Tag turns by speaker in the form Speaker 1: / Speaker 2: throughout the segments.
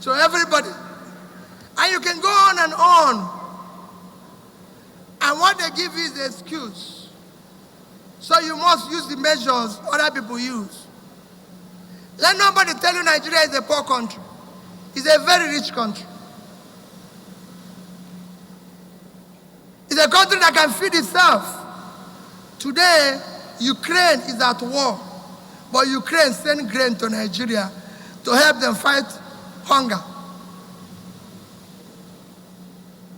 Speaker 1: to everybody. And you can go on and on. And what they give you is the excuse. So you must use the measures other people use. Let nobody tell you Nigeria is a poor country. It's a very rich country. It's a country that can feed itself. Today, Ukraine is at war, but Ukraine sent grain to Nigeria to help them fight hunger.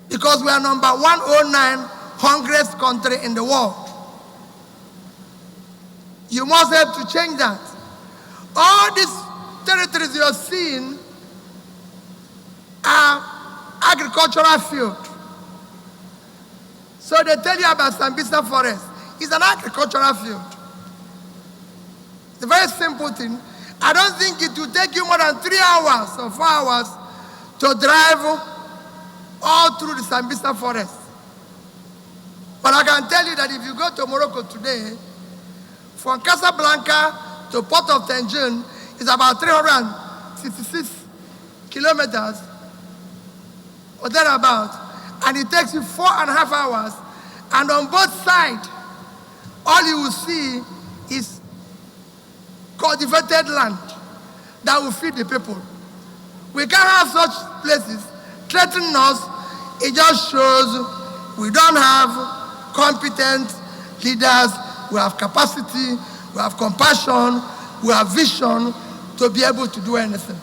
Speaker 1: Because we are number 109 hungriest country in the world. You must help to change that. All these territories you're seeing are agricultural field. So they tell you about Sambisa Forest. It's an agricultural field. It's a very simple thing. I don't think it will take you more than 3 hours or 4 hours to drive all through the Sambisa Forest. But I can tell you that if you go to Morocco today, from Casablanca to Port of Tangier, it's about 366 kilometers or thereabout. And it takes you 4.5 hours. And on both sides, all you will see is cultivated land that will feed the people. We can't have such places threatening us. It just shows we don't have competent leaders. We have capacity, we have compassion, we have vision to be able to do anything.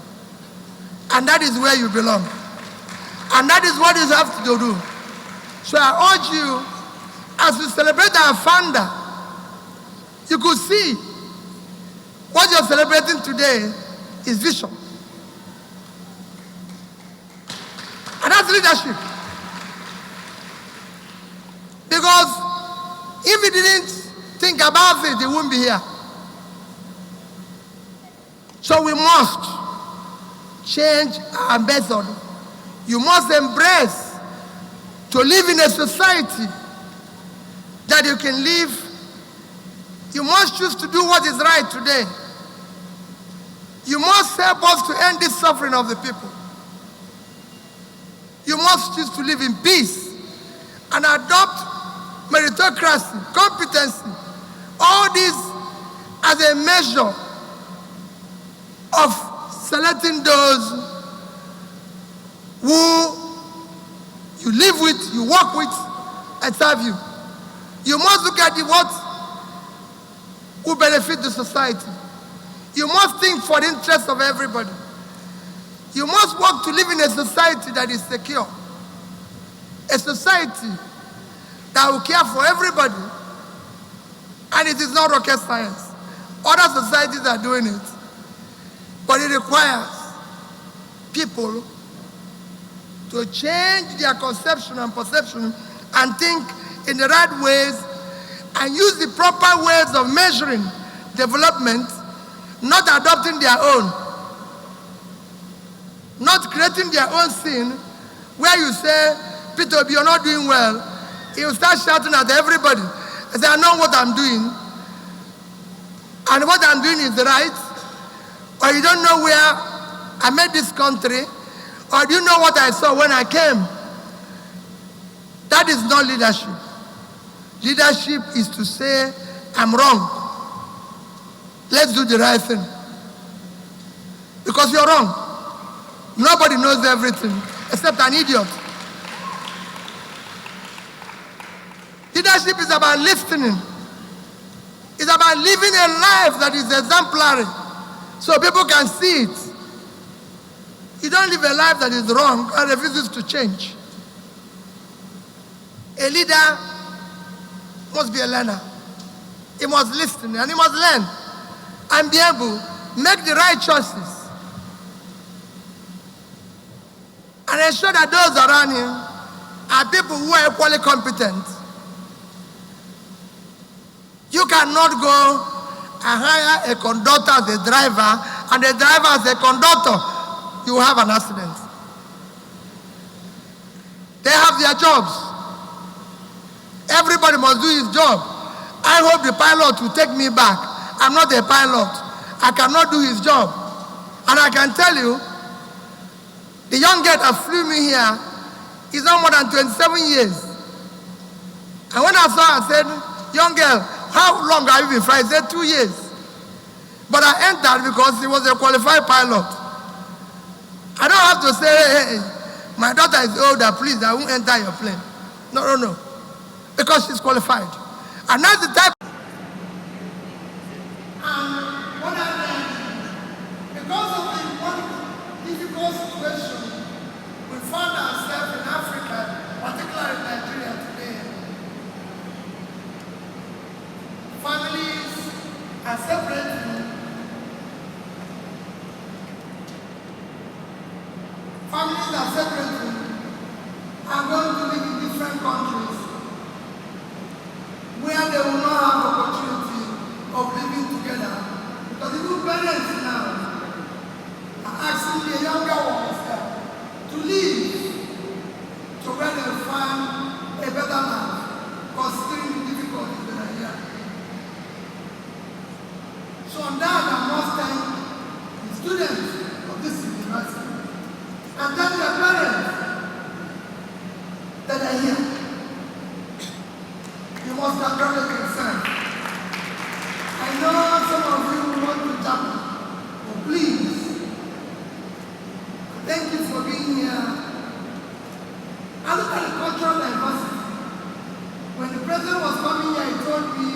Speaker 1: And that is where you belong. And that is what you have to do. So I urge you, as we celebrate our founder, you could see what you're celebrating today is vision. And that's leadership. Because if he didn't think about it, he wouldn't be here. So we must change our method. You must embrace to live in a society that you can live. You must choose to do what is right today. You must help us to end this suffering of the people. You must choose to live in peace and adopt meritocracy, competency, all this as a measure of selecting those who you live with, you work with, and serve you. You must look at what will benefit the society. You must think for the interest of everybody. You must work to live in a society that is secure. A society that will care for everybody. And it is not rocket science. Other societies are doing it. But it requires people to change their conception and perception and think in the right ways and use the proper ways of measuring development, not adopting their own, not creating their own sin, where you say, Peter Obi, you're not doing well. He will start shouting at everybody. I say, I know what I'm doing, and what I'm doing is right, or you don't know where I made this country, or do you know what I saw when I came? That is not leadership. Leadership is to say, I'm wrong. Let's do the right thing. Because you're wrong. Nobody knows everything except an idiot. Leadership is about listening. It's about living a life that is exemplary so people can see it. You don't live a life that is wrong and refuses to change. A leader must be a learner. He must listen and he must learn and be able to make the right choices and ensure that those around him are people who are equally competent. You cannot go and hire a conductor as a driver and a driver as a conductor. You will have an accident. They have their jobs. Everybody must do his job. I hope the pilot will take me back. I'm not a pilot. I cannot do his job. And I can tell you, The young girl that flew me here is not more than 27 years. And when I saw her, I said, young girl, how long have you been flying? She said, 2 years. But I entered because he was a qualified pilot. I don't have to say, hey, my daughter is older, please, I won't enter your plane. No. Because she's qualified. And that's the type. And what I learned, because of the one difficult situation we found ourselves in Africa, particularly in Nigeria today, families are separating. Families are separating and going to live in different countries where they will not have opportunity of living together. Because even parents now are asking the younger ones to leave to where they find a better life, considering the difficulties that are here. So on that, I must thank the students of this university. And then the parents that are here. You must congratulate yourself. I know some of you want to jump, but please, thank you for being here. I look at the cultural diversity. When the president was coming here, he told me